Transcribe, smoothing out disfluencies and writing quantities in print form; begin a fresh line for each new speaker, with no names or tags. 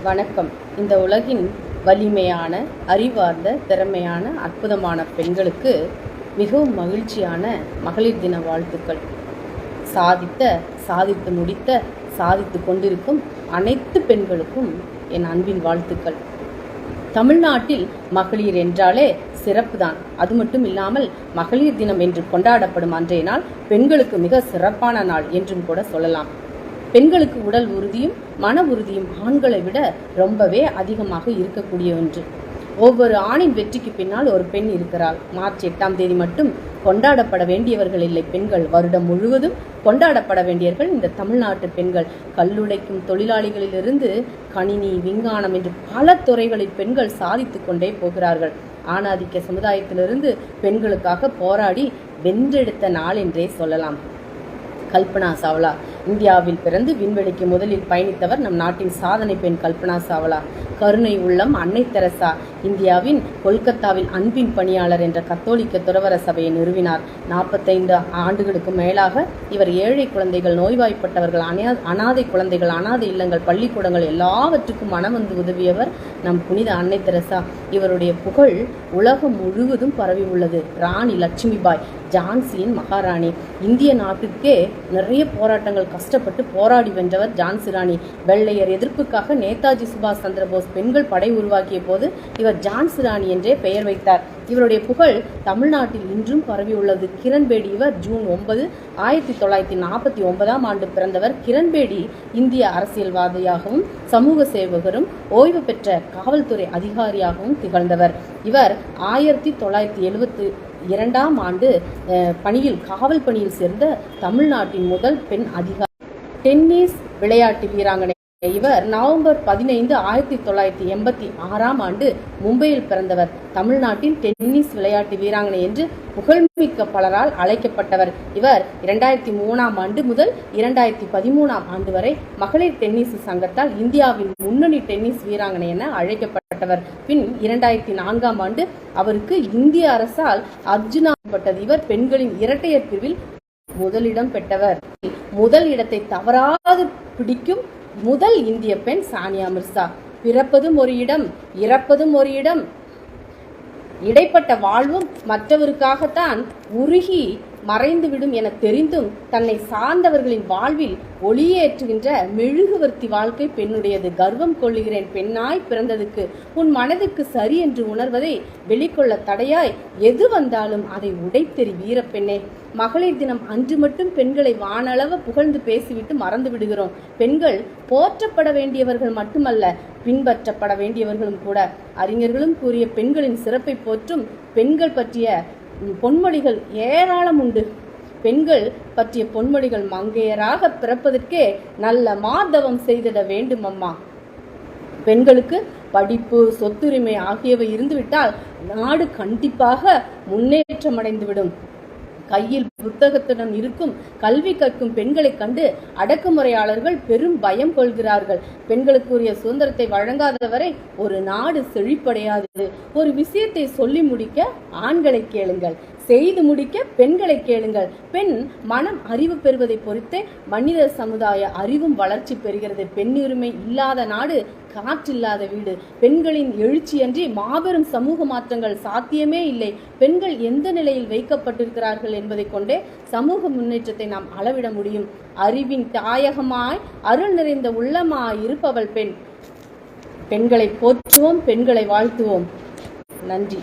வணக்கம். இந்த உலகின் வலிமையான, அறிவார்ந்த, திறமையான, அற்புதமான பெண்களுக்கு மிகவும் மகிழ்ச்சியான மகளிர் தின வாழ்த்துக்கள். சாதித்து முடித்த, சாதித்து கொண்டிருக்கும் அனைத்து பெண்களுக்கும் என் அன்பின் வாழ்த்துக்கள். தமிழ்நாட்டில் மகளிர் என்றாலே சிறப்பு தான். அது மட்டும் இல்லாமல் மகளிர் தினம் என்று கொண்டாடப்படும் அன்றைய நாள் பெண்களுக்கு மிக சிறப்பான நாள் என்றும் கூட சொல்லலாம். பெண்களுக்கு உடல் உறுதியும் மன உறுதியும் ஆண்களை விட ரொம்பவே அதிகமாக இருக்கக்கூடிய ஒன்று. ஒவ்வொரு ஆணின் வெற்றிக்கு பின்னால் ஒரு பெண் இருக்கிறாள். மார்ச் 8ஆம் தேதி மட்டும் கொண்டாடப்பட வேண்டியவர்கள் இல்லை பெண்கள், வருடம் முழுவதும் கொண்டாடப்பட வேண்டியவர்கள் இந்த தமிழ்நாட்டு பெண்கள். கல்லுடைக்கும் தொழிலாளிகளிலிருந்து கணினி, விஞ்ஞானம் என்று பல துறைகளில் பெண்கள் சாதித்து கொண்டே போகிறார்கள். ஆணாதிக்க சமுதாயத்திலிருந்து பெண்களுக்காக போராடி வென்றெடுத்த நாள் என்றே சொல்லலாம். கல்பனா சாவ்லா இந்தியாவில் பிறந்து விண்வெளிக்கு முதலில் பயணித்தவர் நம் நாட்டின் சாதனை பெண் கல்பனா சாவ்லா. கருணை உள்ளம் அன்னை தெரசா இந்தியாவின் கொல்கத்தாவில் அன்பின் பணியாளர் என்ற கத்தோலிக்க துறவர சபையை நிறுவினார். 45 ஆண்டுகளுக்கு மேலாக இவர் ஏழை குழந்தைகள், நோய்வாய்ப்பட்டவர்கள், அனாதை குழந்தைகள், அனாதை இல்லங்கள், பள்ளிக்கூடங்கள் எல்லாவற்றுக்கும் மனம் வந்து உதவியவர் நம் புனித அன்னை தெரசா. இவருடைய புகழ் உலகம் முழுவதும் பரவி உள்ளது. ராணி லட்சுமிபாய் ஜான்சியின் மகாராணி. இந்திய நாட்டிற்கே நிறைய போராட்டங்கள் கஷ்டப்பட்டு போராடி வென்றவர் ஜான்சி ராணி. வெள்ளையர் எதிர்ப்புக்காக நேதாஜி சுபாஷ் சந்திரபோஸ் பெண்கள் படை உருவாக்கிய போது இவர் ஜான்சி ராணி என்றே பெயர் வைத்தார். இவருடைய புகழ் தமிழ்நாட்டில் இன்றும் பரவியுள்ளது. கிரண்பேடி இவர் ஜூன் 9, 1949ஆம் ஆண்டு பிறந்தவர். கிரண்பேடி இந்திய அரசியல்வாதியாகவும் சமூக சேவகரும் ஓய்வு பெற்ற காவல்துறை அதிகாரியாகவும் திகழ்ந்தவர். இவர் 1972ஆம் ஆண்டு காவல் பணியில் சேர்ந்த தமிழ்நாட்டின் முதல் பெண் அதிகாரி. டென்னிஸ் விளையாட்டு வீராங்கனை இவர் நவம்பர் 15, 1986ஆம் ஆண்டு மும்பையில் பிறந்தவர். தமிழ்நாட்டின் டென்னிஸ் விளையாட்டு வீராங்கனை என்று புகழ்மிக்க பலரால் அழைக்கப்பட்டவர். இவர் 2003ஆம் ஆண்டு முதல் 2013ஆம் ஆண்டு வரை மகளிர் டென்னிஸ் சங்கத்தால் இந்தியாவின் முன்னணி டென்னிஸ் வீராங்கனை என அழைக்கப்பட்டவர். பின் 2004ஆம் ஆண்டு அவருக்கு இந்திய அரசால் அர்ஜுனா பட்டது. இவர் பெண்களின் இரட்டையர் பிரிவில் முதலிடம் பெற்றவர். முதல் இடத்தை தவறாது பிடிக்கும் முதல் இந்திய பெண் சானியா மிர்சா. பிறப்பதும் ஒரு இடம், இறப்பதும் ஒரு இடம், இடைப்பட்ட வாழ்வும் மற்றவருக்காகத்தான் உருகி மறைந்துவிடும் என தெரிந்தும் தன்னை சார்ந்தவர்களின் வாழ்வில் ஒளியேற்றுகின்ற மெழுகுவர்த்தி வாழ்க்கை பெண்ணுடையது. கர்வம் கொள்ளுகிறேன் பெண்ணாய் பிறந்ததுக்கு, உன் மனதுக்கு சரி என்று உணர்வதை வெளிக்கொள்ள தடையாய் எது வந்தாலும் அதை உடைத்தெறி வீரப்பெண்ணே. மகளிர் தினம் அன்று மட்டும் பெண்களை வானளவு புகழ்ந்து பேசிவிட்டு மறந்து விடுகிறோம். பெண்கள் போற்றப்பட வேண்டியவர்கள் மட்டுமல்ல, பின்பற்றப்பட வேண்டியவர்களும் கூட. அறிஞர்களும் கூறிய பெண்களின் சிறப்பை போற்றும் பெண்கள் பற்றிய பொன்மொழிகள் ஏராளம் உண்டு. பெண்கள் பற்றிய பொன்மொழிகள் மங்கையராக பிறப்பதற்கே நல்ல மாதவம் செய்திட வேண்டும் அம்மா. பெண்களுக்கு படிப்பு, சொத்துரிமை ஆகியவை இருந்துவிட்டால் நாடு கண்டிப்பாக முன்னேற்றம் அடைந்துவிடும். கையில் புத்தகத்துடன் இருக்கும் கல்வி கற்கும் பெண்களை கண்டு அடக்குமுறையாளர்கள் பெரும் பயம் கொள்கிறார்கள். பெண்களுக்குரிய சுதந்திரத்தை வழங்காதவரை ஒரு நாடு செழிப்படையாது. ஒரு விஷயத்தை சொல்லி முடிக்க ஆண்களை கேளுங்கள், செய்து முடிக்க பெண்களை கேளுங்கள். பெண் மனம் அறிவு பெறுவதை பொறுத்தே மனித சமுதாய அறிவும் வளர்ச்சி பெறுகிறது. பெண்ணுரிமை இல்லாத நாடு காற்றில்லாத வீடு. பெண்களின் எழுச்சியன்றி மாபெரும் சமூக மாற்றங்கள் சாத்தியமே இல்லை. பெண்கள் எந்த நிலையில் வைக்கப்பட்டிருக்கிறார்கள் என்பதை கொண்டே சமூக முன்னேற்றத்தை நாம் அளவிட முடியும். அறிவின் தாயகமாய் அருள் நிறைந்த உள்ளமாய் இருப்பவள் பெண். பெண்களை போற்றுவோம், பெண்களை வாழ்த்துவோம். நன்றி.